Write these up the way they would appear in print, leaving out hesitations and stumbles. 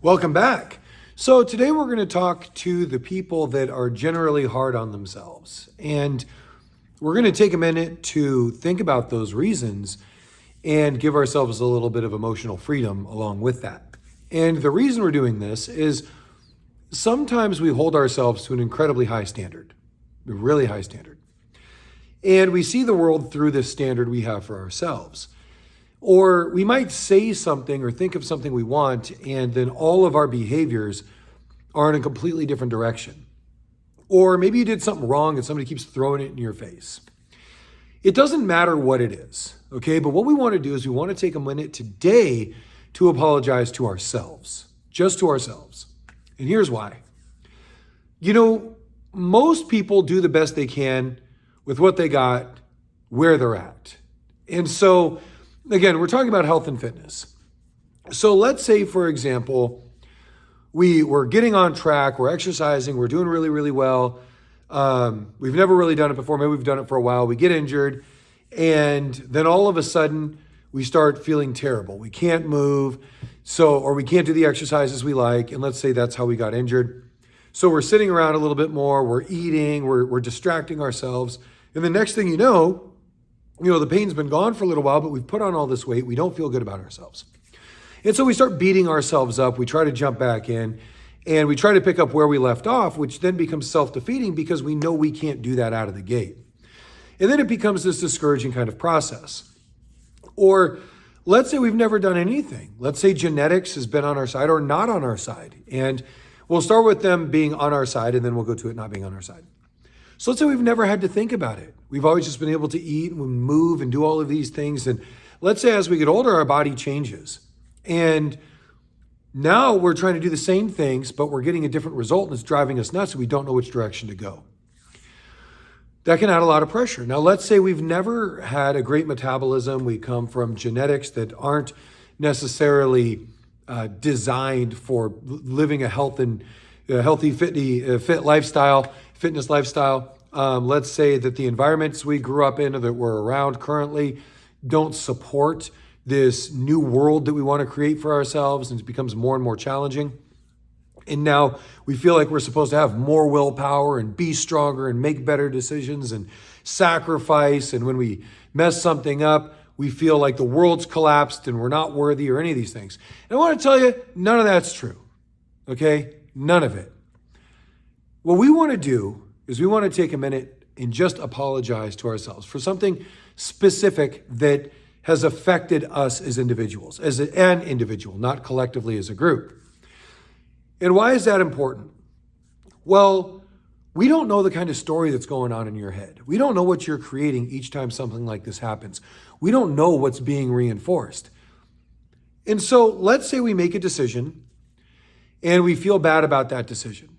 Welcome back. So, today we're going to talk to the people that are generally hard on themselves. And we're going to take a minute to think about those reasons and give ourselves a little bit of emotional freedom along with that. And the reason we're doing this is sometimes we hold ourselves to an incredibly high standard, a really high standard. And we see the world through this standard we have for ourselves. Or we might say something or think of something we want, and then all of our behaviors are in a completely different direction. Or maybe you did something wrong and somebody keeps throwing it in your face. It doesn't matter what it is, okay? But what we want to do is we want to take a minute today to apologize to ourselves, just to ourselves. And here's why. Most people do the best they can with what they got, where they're at. And so, again, we're talking about health and fitness. So let's say, for example, we're getting on track, we're exercising, we're doing really, really well. We've never really done it before. Maybe we've done it for a while. We get injured, and then all of a sudden we start feeling terrible. We can't move, or we can't do the exercises we like. And let's say that's how we got injured. So we're sitting around a little bit more, we're eating, we're distracting ourselves. And the next thing you know, the pain's been gone for a little while, but we've put on all this weight. We don't feel good about ourselves. And so we start beating ourselves up. We try to jump back in and we try to pick up where we left off, which then becomes self-defeating because we know we can't do that out of the gate. And then it becomes this discouraging kind of process. Or let's say we've never done anything. Let's say genetics has been on our side or not on our side. And we'll start with them being on our side and then we'll go to it not being on our side. So let's say we've never had to think about it. We've always just been able to eat and move and do all of these things. And let's say as we get older, our body changes. And now we're trying to do the same things, but we're getting a different result and it's driving us nuts and we don't know which direction to go. That can add a lot of pressure. Now, let's say we've never had a great metabolism. We come from genetics that aren't necessarily designed for living a healthy, fit lifestyle, fitness lifestyle. Let's say that the environments we grew up in or that we're around currently don't support this new world that we want to create for ourselves, and it becomes more and more challenging. And now we feel like we're supposed to have more willpower and be stronger and make better decisions and sacrifice. And when we mess something up, we feel like the world's collapsed and we're not worthy or any of these things. And I want to tell you, none of that's true. Okay? None of it. What we want to do is we want to take a minute and just apologize to ourselves for something specific that has affected us as individuals, as an individual, not collectively as a group. And why is that important? Well, we don't know the kind of story that's going on in your head. We don't know what you're creating each time something like this happens. We don't know what's being reinforced. And so let's say we make a decision and we feel bad about that decision.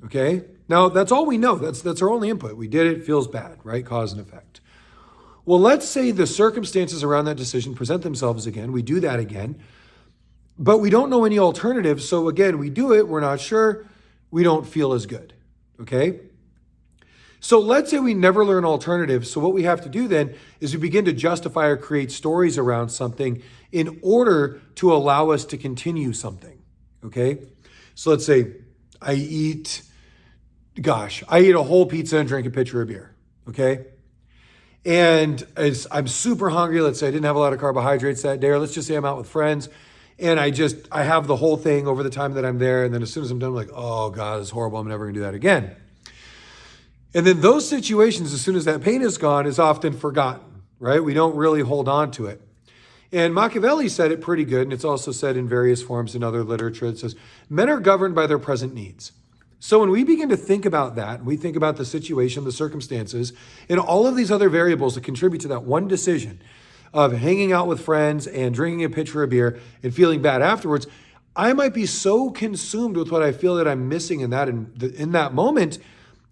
Okay? Now, that's all we know. That's our only input. We did it, feels bad, right? Cause and effect. Well, let's say the circumstances around that decision present themselves again. We do that again, but we don't know any alternatives. So again, we do it. We're not sure. We don't feel as good. Okay? So let's say we never learn alternatives. So what we have to do then is we begin to justify or create stories around something in order to allow us to continue something. Okay? So let's say I eat a whole pizza and drink a pitcher of beer. Okay? And I'm super hungry. Let's say I didn't have a lot of carbohydrates that day, or let's just say I'm out with friends and I have the whole thing over the time that I'm there. And then as soon as I'm done, I'm like, oh God, it's horrible. I'm never gonna do that again. And then those situations, as soon as that pain is gone, is often forgotten, right? We don't really hold on to it. And Machiavelli said it pretty good. And it's also said in various forms in other literature. It says, men are governed by their present needs. So when we begin to think about that, and we think about the situation, the circumstances, and all of these other variables that contribute to that one decision of hanging out with friends and drinking a pitcher of beer and feeling bad afterwards, I might be so consumed with what I feel that I'm missing in that moment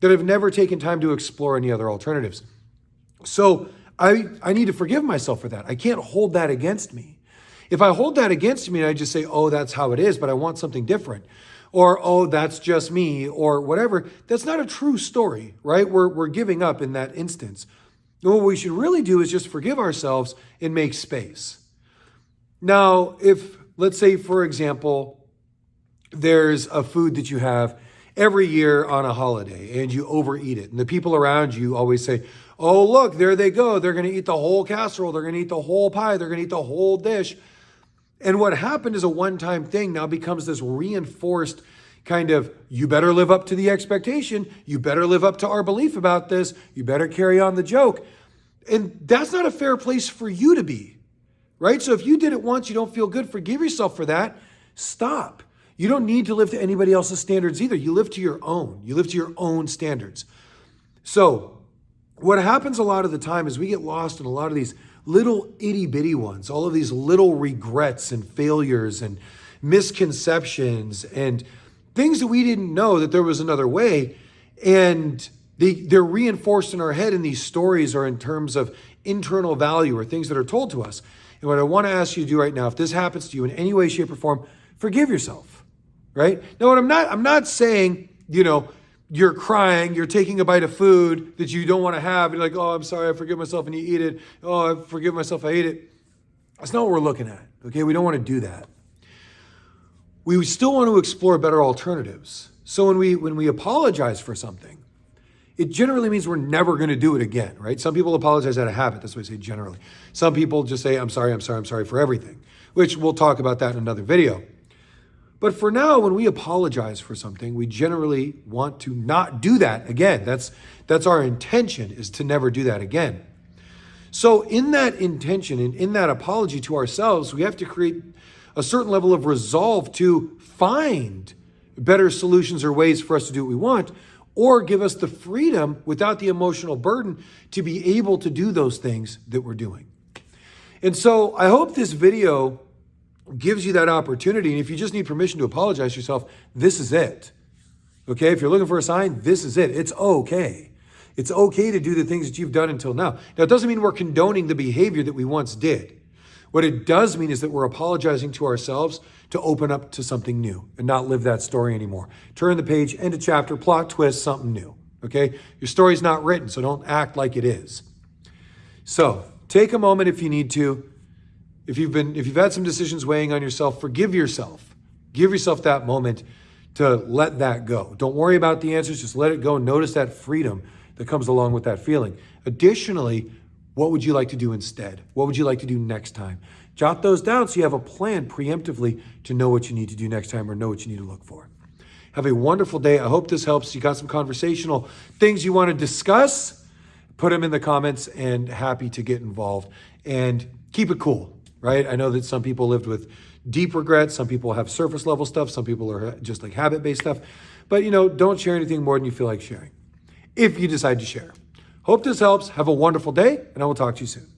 that I've never taken time to explore any other alternatives. So I need to forgive myself for that. I can't hold that against me. If I hold that against me and I just say, oh, that's how it is, but I want something different, or, oh, that's just me, or whatever, that's not a true story, right? We're giving up in that instance. And what we should really do is just forgive ourselves and make space. Now, if, let's say, for example, there's a food that you have every year on a holiday and you overeat it. And the people around you always say, oh, look, there they go. They're going to eat the whole casserole. They're going to eat the whole pie. They're going to eat the whole dish. And what happened is a one-time thing now becomes this reinforced kind of, you better live up to the expectation. You better live up to our belief about this. You better carry on the joke. And that's not a fair place for you to be, right? So if you did it once, you don't feel good, forgive yourself for that. Stop. You don't need to live to anybody else's standards either. You live to your own. You live to your own standards. So what happens a lot of the time is we get lost in a lot of these little itty bitty ones, all of these little regrets and failures and misconceptions and things that we didn't know that there was another way. And they're reinforced in our head in these stories or in terms of internal value or things that are told to us. And what I want to ask you to do right now, if this happens to you in any way, shape, or form, forgive yourself, right? Now, what I'm not saying, you're crying, you're taking a bite of food that you don't want to have. You're like, oh, I'm sorry, I forgive myself, and you eat it. Oh, I forgive myself, I ate it. That's not what we're looking at, okay? We don't want to do that. We still want to explore better alternatives. So when we apologize for something, it generally means we're never going to do it again, right? Some people apologize out of habit. That's what I say generally. Some people just say, I'm sorry for everything, which we'll talk about that in another video. But for now, when we apologize for something, we generally want to not do that again. That's our intention, is to never do that again. So in that intention and in that apology to ourselves, we have to create a certain level of resolve to find better solutions or ways for us to do what we want, or give us the freedom without the emotional burden to be able to do those things that we're doing. And so I hope this video gives you that opportunity. And if you just need permission to apologize to yourself, this is it. Okay? If you're looking for a sign, this is it. It's okay. It's okay to do the things that you've done until now. Now, it doesn't mean we're condoning the behavior that we once did. What it does mean is that we're apologizing to ourselves to open up to something new and not live that story anymore. Turn the page, end of chapter, plot twist, something new. Okay? Your story's not written, so don't act like it is. So take a moment if you need to. If you've had some decisions weighing on yourself, forgive yourself. Give yourself that moment to let that go. Don't worry about the answers, just let it go. Notice that freedom that comes along with that feeling. Additionally, what would you like to do instead? What would you like to do next time? Jot those down so you have a plan preemptively to know what you need to do next time or know what you need to look for. Have a wonderful day. I hope this helps. You got some conversational things you want to discuss? Put them in the comments, and happy to get involved. And keep it cool, right? I know that some people lived with deep regrets. Some people have surface level stuff. Some people are just like habit-based stuff. But, don't share anything more than you feel like sharing if you decide to share. Hope this helps. Have a wonderful day, and I will talk to you soon.